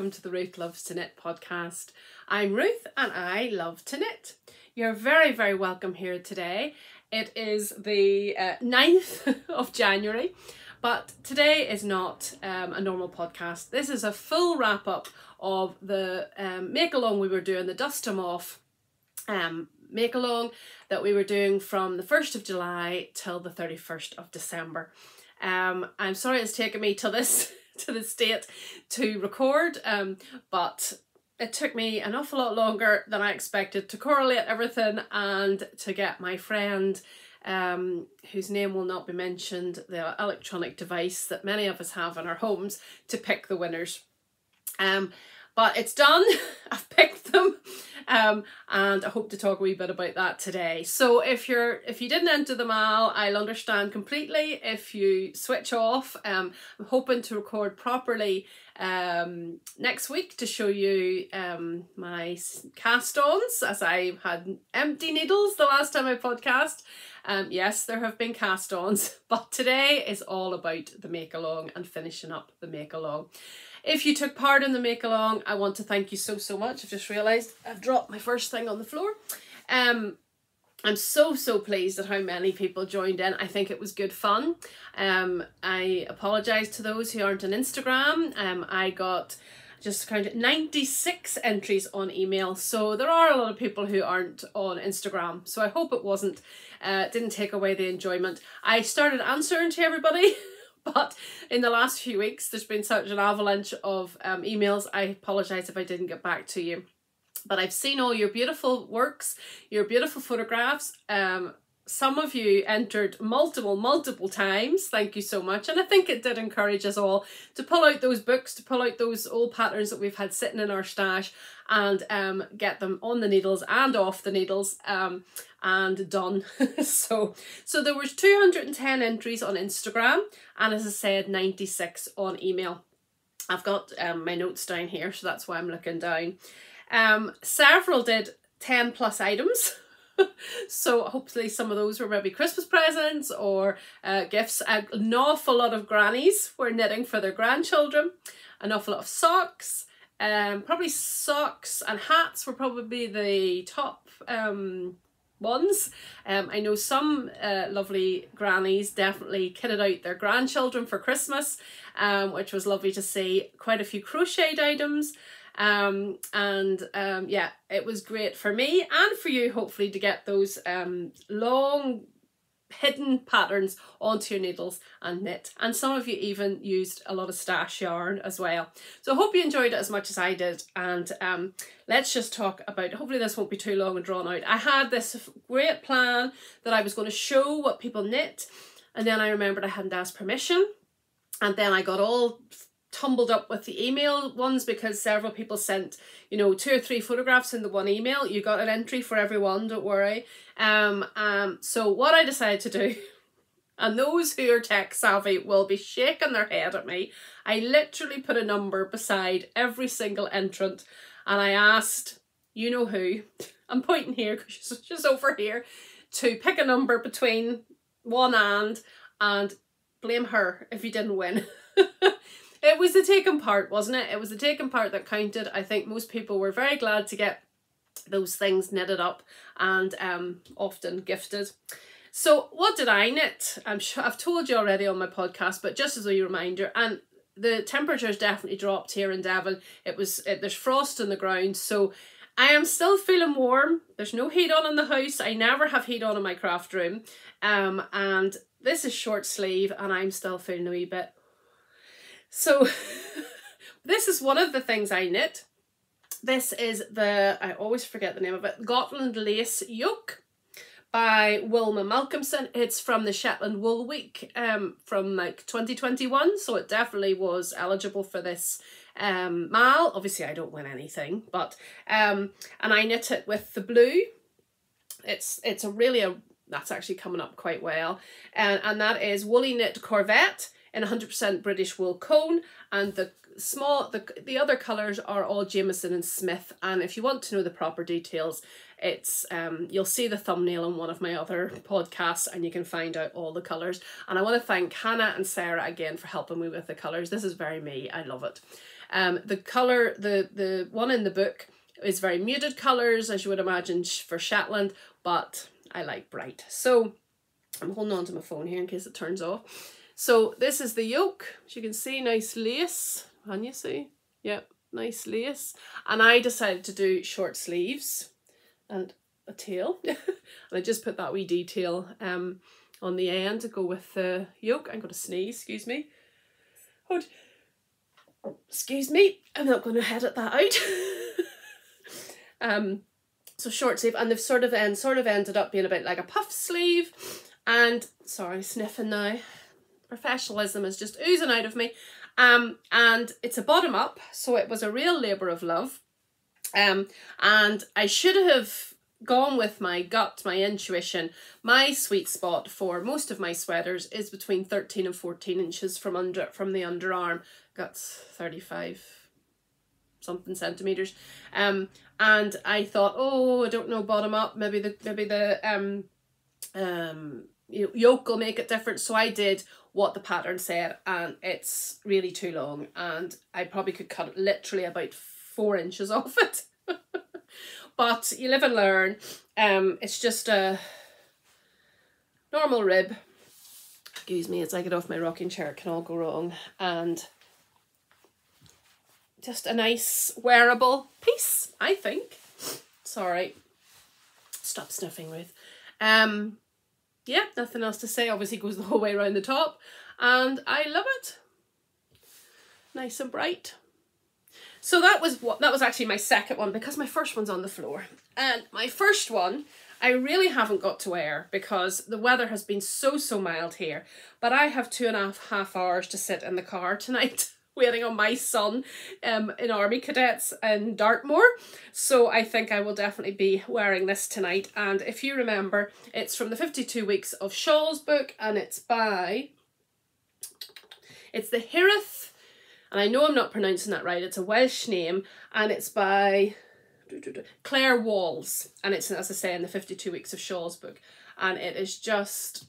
welcome to the Ruth Loves to Knit podcast. I'm Ruth and I love to knit. You're very, very welcome here today. It is the 9th of January, but today is not a normal podcast. This is a full wrap up of the make along we were doing, the Dust 'em Off make along that we were doing from the 1st of July till the 31st of December. I'm sorry it's taken me to this date to record, but it took me an awful lot longer than I expected to correlate everything and to get my friend, whose name will not be mentioned, the electronic device that many of us have in our homes, to pick the winners. But it's done. I've picked them, and I hope to talk a wee bit about that today. So if you didn't enter them all, I'll understand completely if you switch off. I'm hoping to record properly next week to show you my cast-ons, as I had empty needles the last time I podcast. Yes, there have been cast-ons, but today is all about the make-along and finishing up the make-along. If you took part in the make-along, I want to thank you so much. I've just realised I've dropped my first thing on the floor. I'm so pleased at how many people joined in. I think it was good fun. I apologise to those who aren't on Instagram. I got just counted 96 entries on email, so there are a lot of people who aren't on Instagram. So I hope it didn't take away the enjoyment. I started answering to everybody. But in the last few weeks, there's been such an avalanche of emails. I apologise if I didn't get back to you. But I've seen all your beautiful works, your beautiful photographs. Some of you entered multiple times. Thank you so much. And I think it did encourage us all to pull out those books, to pull out those old patterns that we've had sitting in our stash and get them on the needles and off the needles and done. So there was 210 entries on Instagram and, as I said, 96 on email. I've got my notes down here, so that's why I'm looking down. Several did 10 plus items. So hopefully some of those were maybe Christmas presents or gifts. An awful lot of grannies were knitting for their grandchildren. An awful lot of socks. Probably socks and hats were probably the top ones. I know some lovely grannies definitely kitted out their grandchildren for Christmas, which was lovely to see. Quite a few crocheted items. Yeah, it was great for me and for you, hopefully, to get those long hidden patterns onto your needles and knit. And some of you even used a lot of stash yarn as well. So I hope you enjoyed it as much as I did. And let's just talk about, hopefully this won't be too long and drawn out. I had this great plan that I was going to show what people knit, and then I remembered I hadn't asked permission, and then I got all tumbled up with the email ones because several people sent, 2 or 3 photographs in the one email. You got an entry for everyone, don't worry. So what I decided to do, and those who are tech savvy will be shaking their head at me, I literally put a number beside every single entrant, and I asked, you know who, I'm pointing here because she's over here, to pick a number between 1 and blame her if you didn't win. It was the taken part, wasn't it? It was the taken part that counted. I think most people were very glad to get those things knitted up and often gifted. So what did I knit? I'm sure I've told you already on my podcast, but just as a reminder, and the temperatures definitely dropped here in Devon. There's frost on the ground, so I am still feeling warm. There's no heat on in the house. I never have heat on in my craft room. And this is short sleeve and I'm still feeling a wee bit. So this is one of the things I knit. This is I always forget the name of it, Gotland Lace Yoke by Wilma Malcolmson. It's from the Shetland Wool Week from like 2021, so it definitely was eligible for this mal. Obviously I don't win anything, but and I knit it with the blue. It's that's actually coming up quite well, and that is Woolly Knit Corvette in 100% British wool cone, and the other colours are all Jameson and Smith. And if you want to know the proper details, it's you'll see the thumbnail on one of my other podcasts and you can find out all the colours. And I want to thank Hannah and Sarah again for helping me with the colours. This is very me. I love it. The colour, the one in the book is very muted colours, as you would imagine for Shetland, but I like bright. So I'm holding on to my phone here in case it turns off. So this is the yoke. As you can see, nice lace. Can you see? Yep, nice lace. And I decided to do short sleeves and a tail. And I just put that wee detail on the end to go with the yoke. I'm going to sneeze, excuse me. Oh, excuse me, I'm not going to edit that out. So short sleeve, and they've sort of ended up being a bit like a puff sleeve. And sorry, sniffing now. Professionalism is just oozing out of me. And it's a bottom up, so it was a real labour of love. And I should have gone with my gut, my intuition. My sweet spot for most of my sweaters is between 13 and 14 inches from the underarm. That's 35 something centimeters. And I thought, oh, I don't know, bottom up, maybe the yoke will make it different. So I did what the pattern said, and it's really too long, and I probably could cut literally about 4 inches off it. But you live and learn. It's just a normal rib. Excuse me, as I get off my rocking chair, it can all go wrong. And just a nice wearable piece, I think. Sorry. Stop sniffing, Ruth. Yeah, nothing else to say. Obviously goes the whole way around the top, and I love it. Nice and bright. So that was actually my second one, because my first one's on the floor. And my first one I really haven't got to wear because the weather has been so mild here. But I have 2.5 hours to sit in the car tonight waiting on my son in Army Cadets in Dartmoor. So I think I will definitely be wearing this tonight. And if you remember, it's from the 52 Weeks of Shawls book, and it's the Hirith, and I know I'm not pronouncing that right, it's a Welsh name, and it's by Claire Walls, and it's, as I say, in the 52 Weeks of Shawls book, and it is just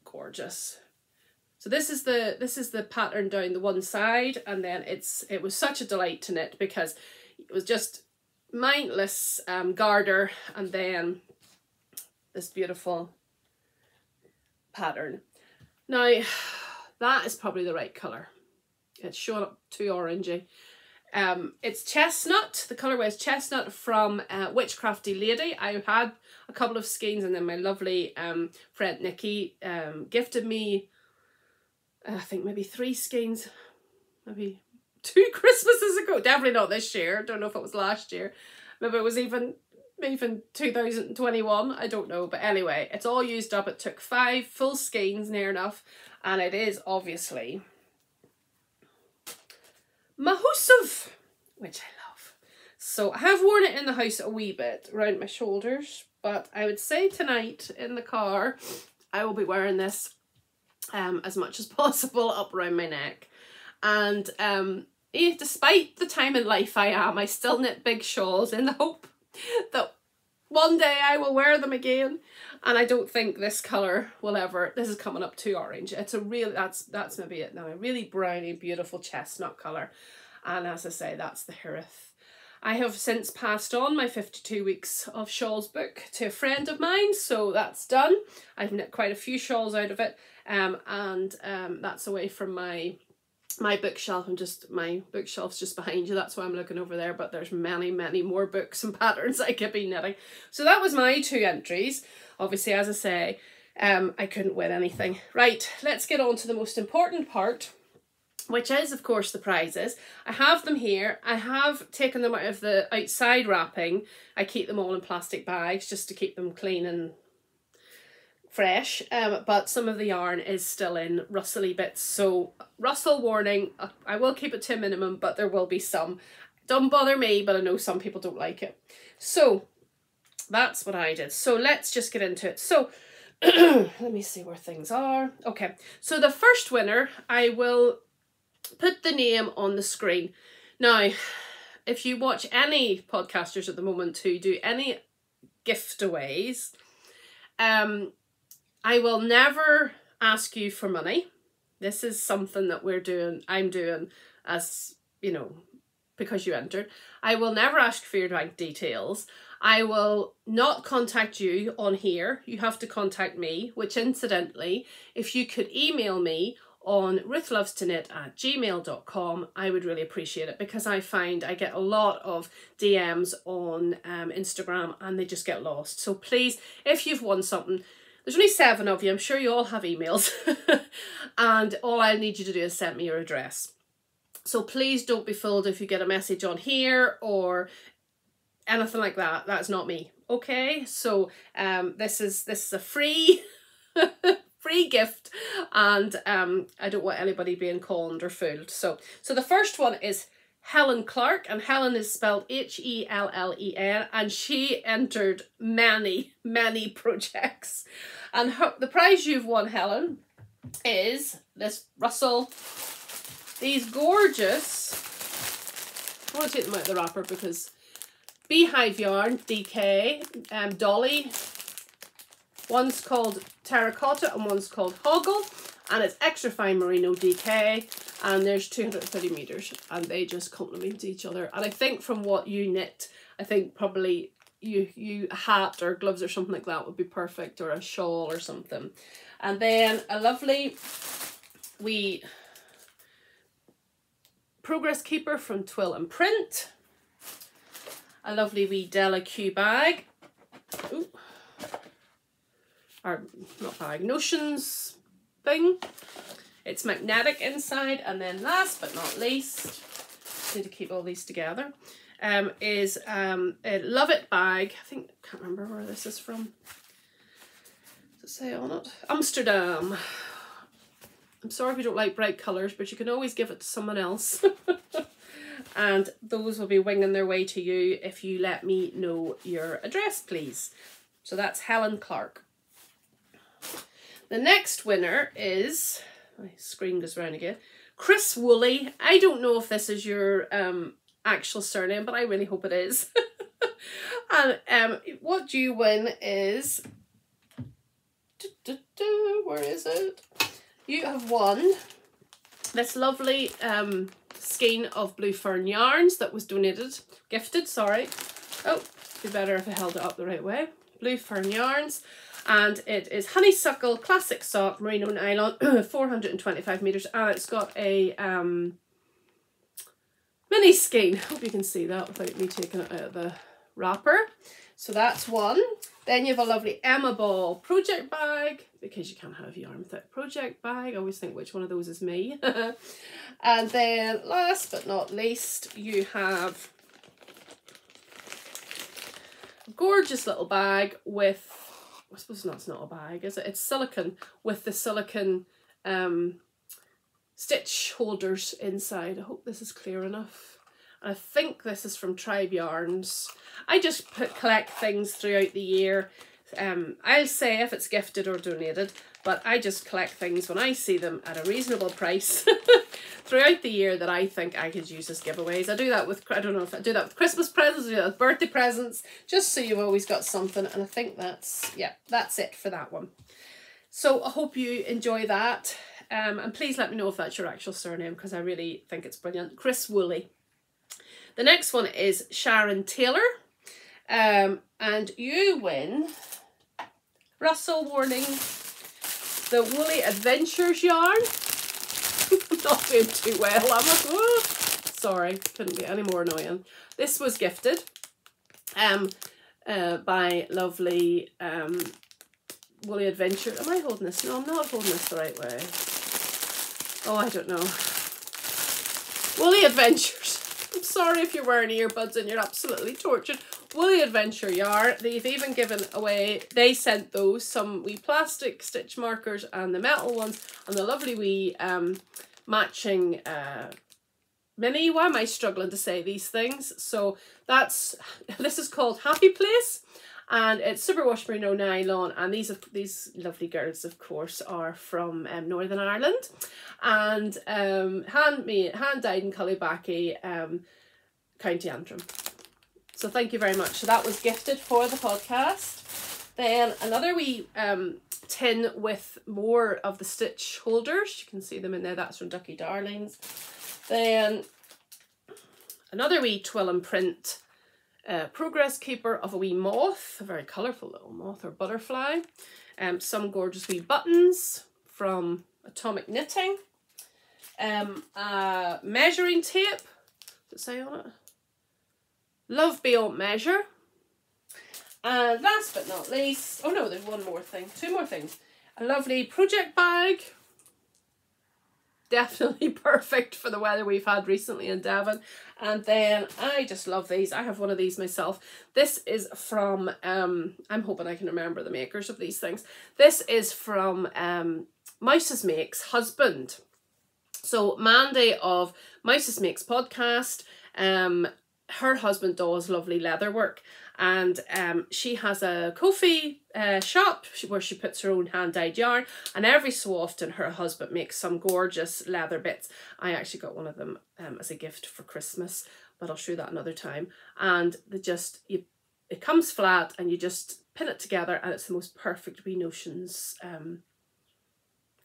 gorgeous. So this is the pattern down the one side, and then it was such a delight to knit because it was just mindless garter, and then this beautiful pattern. Now that is probably the right colour. It's showing up too orangey. It's chestnut. The colourway is chestnut from Witchcrafty Lady. I had a couple of skeins, and then my lovely friend Nikki gifted me, I think maybe 3 skeins, maybe 2 Christmases ago. Definitely not this year. Don't know if it was last year. Maybe it was even 2021. I don't know. But anyway, it's all used up. It took 5 full skeins, near enough. And it is obviously Mahusov, which I love. So I have worn it in the house a wee bit around my shoulders, but I would say tonight in the car I will be wearing this as much as possible up around my neck. And despite the time in life I still knit big shawls in the hope that one day I will wear them again. And I don't think this colour will ever, this is coming up too orange. It's a real, that's maybe it now, a really browny, beautiful chestnut colour. And as I say, that's the Hirith. I have since passed on my 52 Weeks of Shawls book to a friend of mine, so that's done. I've knit quite a few shawls out of it, and that's away from my bookshelf, and just my bookshelf's just behind you. That's why I'm looking over there, but there's many more books and patterns I could be knitting. So that was my 2 entries. Obviously, as I say, I couldn't win anything. Right, let's get on to the most important part, which is, of course, the prizes. I have them here. I have taken them out of the outside wrapping. I keep them all in plastic bags just to keep them clean and fresh, but some of the yarn is still in rustly bits. So rustle warning, I will keep it to a minimum, but there will be some. Don't bother me, but I know some people don't like it. So that's what I did. So let's just get into it. So let me see where things are. Okay, so the first winner, I will put the name on the screen. Now, if you watch any podcasters at the moment who do any gift-aways, I will never ask you for money. This is something that I'm doing as, you know, because you entered. I will never ask for your bank details. I will not contact you on here. You have to contact me, which incidentally, if you could email me on ruthlovestoknit@gmail.com, I would really appreciate it, because I find I get a lot of DMs on Instagram and they just get lost. So please, if you've won something, there's only 7 of you, I'm sure you all have emails, and all I need you to do is send me your address. So please don't be fooled if you get a message on here or anything like that. That's not me. Okay, so this is a free free gift, and I don't want anybody being conned or fooled. So the first one is Helen Clark, and Helen is spelled H-E-L-L-E-N, and she entered many projects. And the prize you've won, Helen, is this Russell, these gorgeous, I want to take them out of the wrapper because beehive yarn, DK, Dolly. One's called Terracotta and one's called Hoggle, and it's extra fine merino DK, and there's 230 meters, and they just complement each other. And I think from what you knit, I think probably you a hat or gloves or something like that would be perfect, or a shawl or something. And then a lovely wee Progress Keeper from Twill and Print. A lovely wee Della Q bag. Ooh. Or not bag, Notions thing. It's magnetic inside. And then last but not least, need to keep all these together, is a Love It bag. I think, can't remember where this is from. Does it say on it? Amsterdam. I'm sorry if you don't like bright colours, but you can always give it to someone else. And those will be winging their way to you if you let me know your address, please. So that's Helen Clark. The next winner is, my screen goes round again, Chris Woolley. I don't know if this is your actual surname, but I really hope it is. And what you win is, where is it? You have won this lovely skein of Blue Fern yarns that was gifted, sorry. Oh, it'd be better if I held it up the right way. Blue Fern yarns, and it is Honeysuckle Classic Sock Merino Nylon, 425 meters, and it's got a mini skein. Hope you can see that without me taking it out of the wrapper. So that's one. Then you have a lovely Emma Ball project bag, because you can't have yarn without a project bag. I always think which one of those is me. And then last but not least, you have a gorgeous little bag with, I suppose it's not a bag, is it? It's silicone, with the silicone stitch holders inside. I hope this is clear enough. I think this is from Tribe Yarns. I just collect things throughout the year. I'll say if it's gifted or donated, but I just collect things when I see them at a reasonable price throughout the year that I think I could use as giveaways. I do that with, I don't know if I do that with Christmas presents, I do that with birthday presents, just so you've always got something. And I think that's, yeah, that's it for that one. So I hope you enjoy that. And please let me know if that's your actual surname, because I really think it's brilliant. Chris Woolley. The next one is Sharon Taylor, and you win, Russell Warning, the Woolly Adventures yarn. I'm not doing too well, am I? Oh, sorry, couldn't get any more annoying. This was gifted by lovely Woolly Adventure. Am I holding this? No, I'm not holding this the right way. Oh, I don't know. Woolly Adventures. I'm sorry if you're wearing earbuds and you're absolutely tortured. Woolly Adventure yarn. They've even given away, they sent those, some wee plastic stitch markers and the metal ones, and the lovely wee matching mini. Why am I struggling to say these things? So that's, this is called Happy Place, and it's superwash merino nylon, and these lovely girls, of course, are from Northern Ireland, and hand dyed in Cullybackey, County Antrim. So thank you very much. So that was gifted for the podcast. Then another wee tin with more of the stitch holders. You can see them in there. That's from Ducky Darlings. Then another wee twill and print progress keeper of a wee moth, a very colourful little moth or butterfly. Some gorgeous wee buttons from Atomic Knitting. Measuring tape, does it say on it? Love Beyond Measure. And last but not least, oh no, there's one more thing, two more things. A lovely project bag. Definitely perfect for the weather we've had recently in Devon. And then I just love these. I have one of these myself. This is from, I'm hoping I can remember the makers of these things. This is from Mouses Makes husband. So Mandy of Mouses Makes podcast, her husband does lovely leather work. And she has a Ko-fi shop where she puts her own hand-dyed yarn, and every so often her husband makes some gorgeous leather bits. I actually got one of them as a gift for Christmas, but I'll show you that another time. And it comes flat and you just pin it together, and it's the most perfect wee notions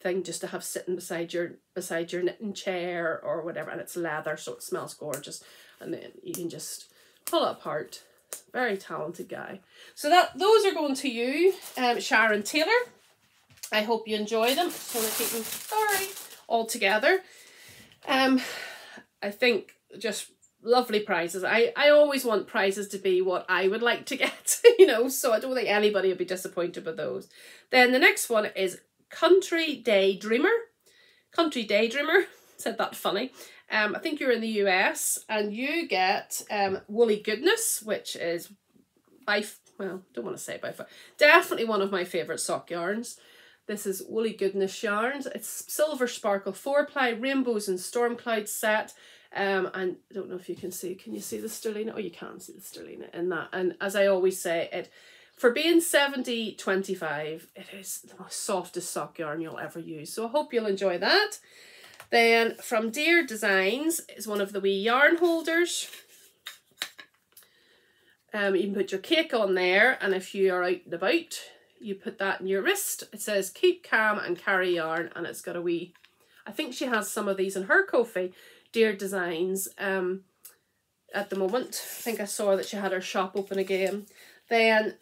thing just to have sitting beside your knitting chair or whatever, and it's leather so it smells gorgeous, and then you can just pull it apart. Very talented guy. So those are going to you, Sharon Taylor. I hope you enjoy them. Just want to keep them all together. I think just lovely prizes. I always want prizes to be what I would like to get, you know, so I don't think anybody would be disappointed with those. Then the next one is Country Daydreamer. Country Daydreamer, said that funny. I think you're in the US and you get Woolly Goodness, which is don't want to say by far, definitely one of my favourite sock yarns. This is Woolly Goodness yarns. It's Silver Sparkle 4-ply, Rainbows and Storm Cloud set. And I don't know if you can see the sterlina? Oh, you can see the sterlina in that. And as I always say, for being 70/25, it is the most softest sock yarn you'll ever use. So I hope you'll enjoy that. Then from Dear Designs is one of the wee yarn holders. You can put your cake on there, and if you are out and about, you put that in your wrist. It says keep calm and carry yarn, and it's got a wee, I think she has some of these in her Ko-fi, Dear Designs, at the moment. I think I saw that she had her shop open again. Then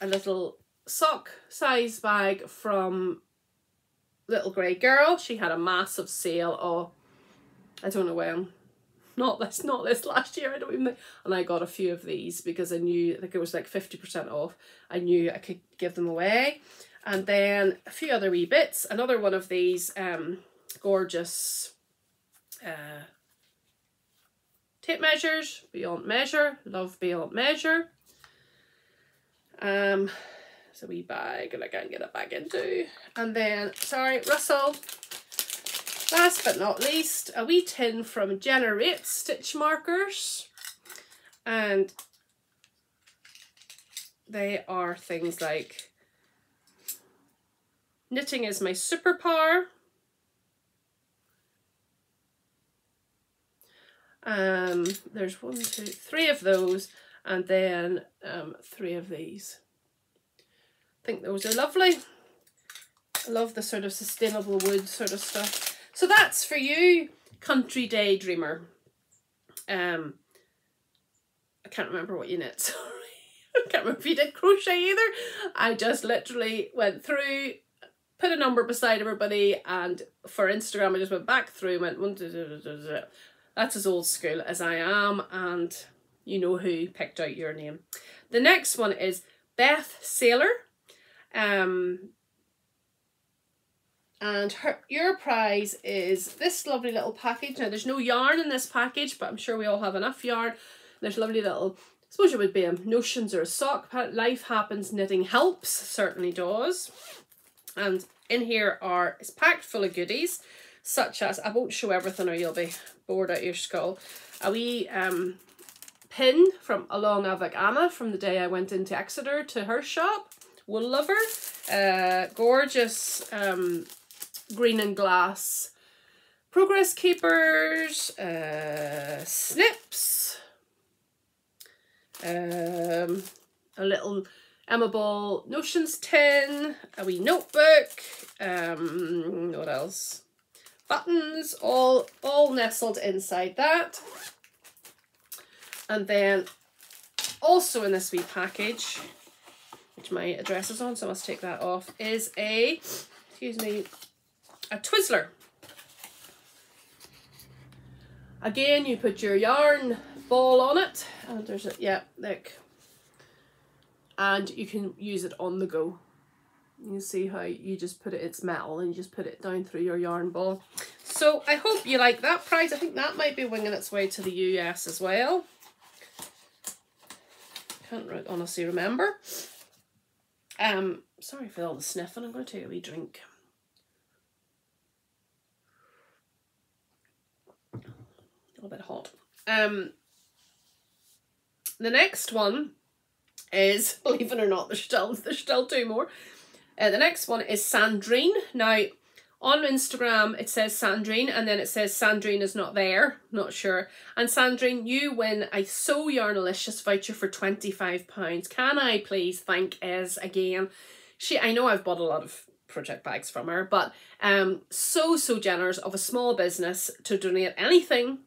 a little sock size bag from Little Grey Girl. She had a massive sale. Oh, I don't know when. Not this last year, I don't even think. And I got a few of these because I knew, I think it was like 50% off. I knew I could give them away. And then a few other wee bits. Another one of these gorgeous tape measures, Beyond Measure, Love Beyond Measure. It's a wee bag and I can't get it back into. And then, sorry, Russell. Last but not least, a wee tin from Generate Stitch Markers. And they are things like Knitting is My Superpower. There's 1, 2, 3 of those, and then 3 of these. I think those are lovely. I love the sort of sustainable wood sort of stuff. So that's for you, Country Daydreamer. I can't remember what you knit, sorry. I can't remember if you did crochet either. I just literally went through, put a number beside everybody, and for Instagram I just went back through and went, that's as old school as I am, and you know who picked out your name. The next one is Beth Saylor. And your prize is this lovely little package. Now there's no yarn in this package, but I'm sure we all have enough yarn. There's lovely little, I suppose it would be a notions or a sock. Life Happens Knitting Helps, certainly does. And in here it's packed full of goodies, such as, I won't show everything or you'll be bored out your skull. A wee pin from Along Avec Anna from the day I went into Exeter to her shop, Wool Lover. Gorgeous green and glass progress keepers, snips, a little Emma Ball Notions tin, a wee notebook, what else? Buttons, all nestled inside that. And then also in this wee package, which my address is on, so I must take that off, is a, excuse me, a Twizzler. Again, you put your yarn ball on it, and there's a, yeah, look, and you can use it on the go. You can see how you just put it, it's metal, and you just put it down through your yarn ball. So I hope you like that price. I think that might be winging its way to the US as well. Can't honestly remember. Sorry for all the sniffing. I'm going to take a wee drink. A little bit hot. The next one is, believe it or not, there's still two more. The next one is Sandrine. Now, on Instagram, it says Sandrine, and then it says Sandrine is not there. Not sure. And Sandrine, you win a So Yarnalicious voucher for £25. Can I please thank Ez again? I know I've bought a lot of project bags from her, but so generous of a small business to donate anything.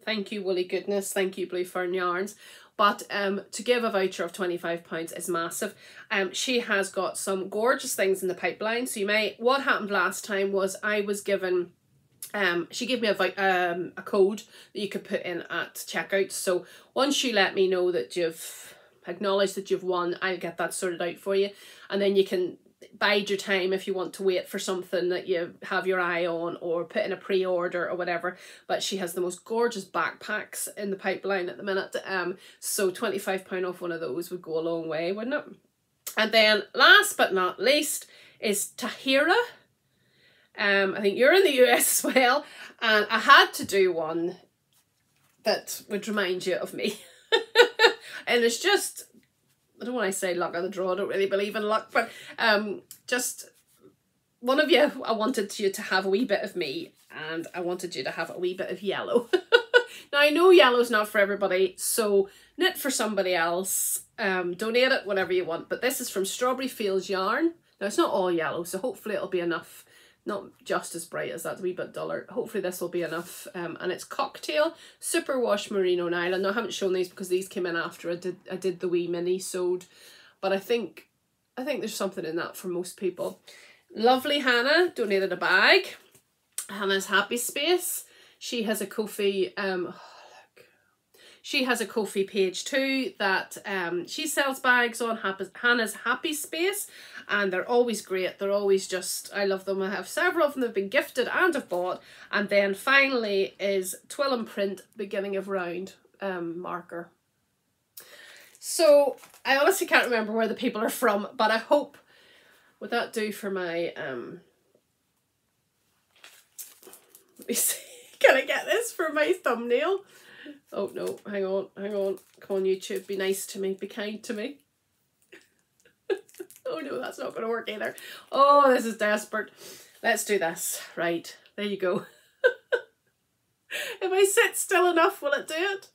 Thank you, Woolly Goodness. Thank you, Blue Fern Yarns. But to give a voucher of £25 is massive. She has got some gorgeous things in the pipeline. So what happened last time was I was given, she gave me a code that you could put in at checkout. So once you let me know that you've acknowledged that you've won, I'll get that sorted out for you. And then you can bide your time if you want to wait for something that you have your eye on, or put in a pre-order or whatever. But she has the most gorgeous backpacks in the pipeline at the minute, so £25 off one of those would go a long way, wouldn't it? And then last but not least is Tahira. I think you're in the US as well, and I had to do one that would remind you of me. And it's just, I don't want to say luck of the draw, I don't really believe in luck, but just one of you, I wanted you to have a wee bit of me, and I wanted you to have a wee bit of yellow. Now, I know yellow's not for everybody, so knit for somebody else, donate it, whatever you want, but this is from Strawberry Fields Yarn. Now, it's not all yellow, so hopefully it'll be enough. Not just as bright as that, a wee bit duller. Hopefully this will be enough. And it's Cocktail Superwash Merino Nylon. Now, I haven't shown these because these came in after I did the wee mini sewed, but I think there's something in that for most people. Lovely Hannah donated a bag. Hannah's Happy Space. She has a Ko-fi. She has a Ko-fi page too that she sells bags on, Hannah's Happy Space, and they're always great. They're always just, I love them. I have several of them that have been gifted and have bought. And then finally is Twill and Print Beginning of Round marker. So I honestly can't remember where the people are from, but I hope, would that do for my, let me see, can I get this for my thumbnail? Oh no, hang on. Come on, YouTube, be nice to me, be kind to me. Oh no, that's not going to work either. Oh, this is desperate. Let's do this. Right, there you go. If I sit still enough, will it do it?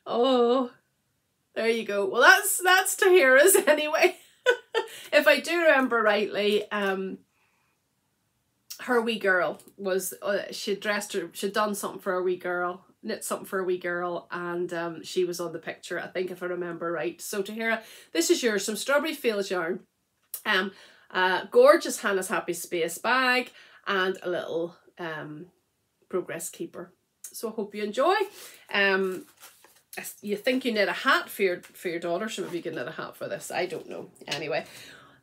Oh, there you go. Well, that's Tahira's anyway. If I do remember rightly, her wee girl was, she'd done something for her wee girl, knit something for a wee girl, and she was on the picture, I think, if I remember right. So Tahira, this is yours, some Strawberry Fields yarn, gorgeous Hannah's Happy Space bag, and a little progress keeper. So I hope you enjoy. You think you knit a hat for your daughter, so maybe you can knit a hat for this, I don't know. Anyway,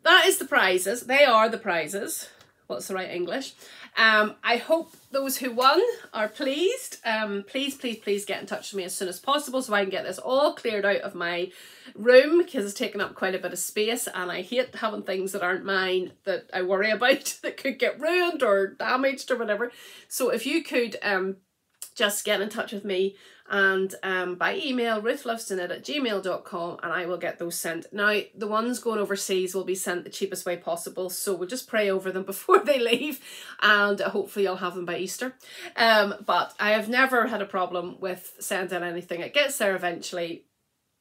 that is the prizes. They are the prizes. What's the right English? I hope those who won are pleased. Please get in touch with me as soon as possible so I can get this all cleared out of my room, because it's taken up quite a bit of space, and I hate having things that aren't mine that I worry about that could get ruined or damaged or whatever. So if you could just get in touch with me, and by email, ruthlovestoknit@gmail.com, and I will get those sent. Now, the ones going overseas will be sent the cheapest way possible, so we'll just pray over them before they leave, and hopefully I'll have them by Easter. But I have never had a problem with sending anything. It gets there eventually.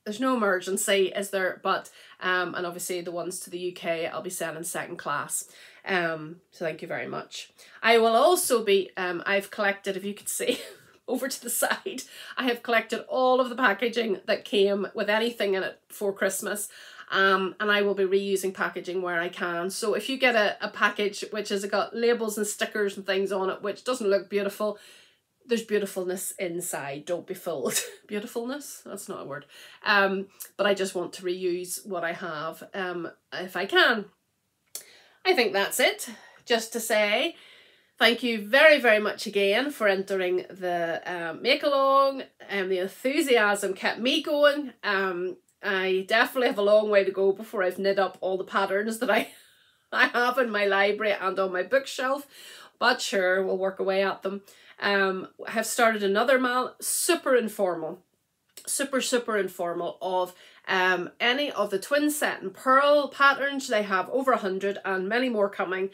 There's no emergency, is there? But and obviously the ones to the UK I'll be sending second class. So thank you very much. I will also be, I've collected, if you could see, over to the side. I have collected all of the packaging that came with anything in it for Christmas. And I will be reusing packaging where I can. So if you get a package which has got labels and stickers and things on it which doesn't look beautiful, there's beautifulness inside. Don't be fooled. Beautifulness? That's not a word. But I just want to reuse what I have if I can. I think that's it. Just to say thank you very, very much again for entering the make-along. The enthusiasm kept me going. I definitely have a long way to go before I've knit up all the patterns that I have in my library and on my bookshelf, but sure, we'll work away at them. I have started another mal, super informal of any of the twin set and pearl patterns. They have over 100 and many more coming.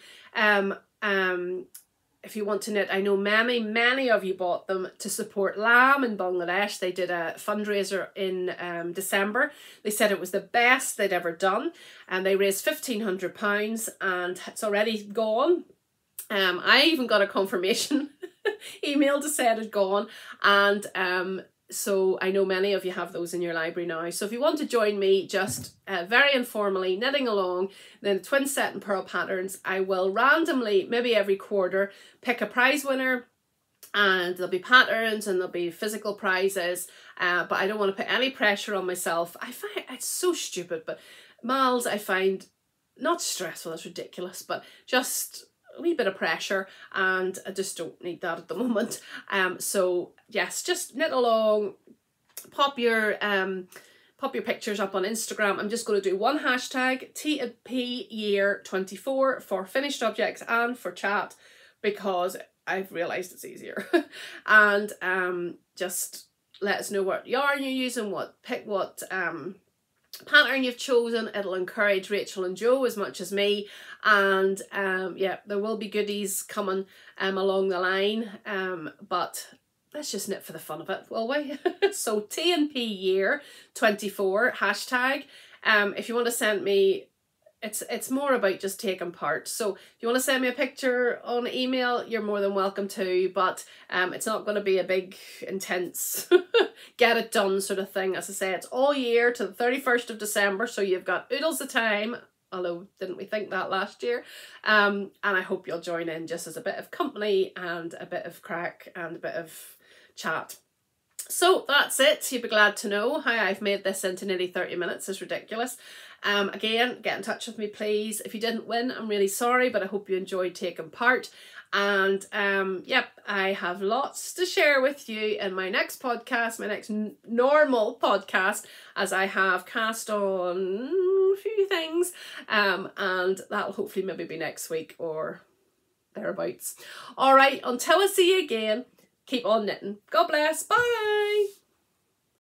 If you want to knit, I know many of you bought them to support Lamb in Bangladesh. They did a fundraiser in December. They said it was the best they'd ever done, and they raised £1,500 and it's already gone. I even got a confirmation email to say it had gone, and so I know many of you have those in your library now. So if you want to join me, just very informally knitting along, then the twin set and pearl patterns, I will randomly, maybe every quarter, pick a prize winner, and there'll be patterns and there'll be physical prizes, but I don't want to put any pressure on myself. I find it's so stupid, but mals I find not stressful, that's ridiculous, but just a wee bit of pressure, and I just don't need that at the moment. So yes, just knit along, pop your pictures up on Instagram. I'm just going to do one hashtag, T&P Year 24, for finished objects and for chat, because I've realised it's easier. And just let us know what yarn you're using, what pattern you've chosen. It'll encourage Rachel and Joe as much as me, and yeah, there will be goodies coming along the line, but let's just knit for the fun of it, will we? So T&P Year 24 hashtag. If you want to send me, it's more about just taking part. So if you want to send me a picture on email, you're more than welcome to, but it's not going to be a big intense get it done sort of thing. As I say, it's all year to the 31st of December, so you've got oodles of time, although didn't we think that last year? And I hope you'll join in just as a bit of company and a bit of crack and a bit of chat. So that's it. You'll be glad to know how I've made this into nearly 30 minutes. It's ridiculous. Again, get in touch with me, please. If you didn't win, I'm really sorry, but I hope you enjoyed taking part. And yep, I have lots to share with you in my next podcast, my next normal podcast, as I have cast on a few things, and that'll hopefully maybe be next week or thereabouts. All right, until I see you again, keep on knitting. God bless. Bye.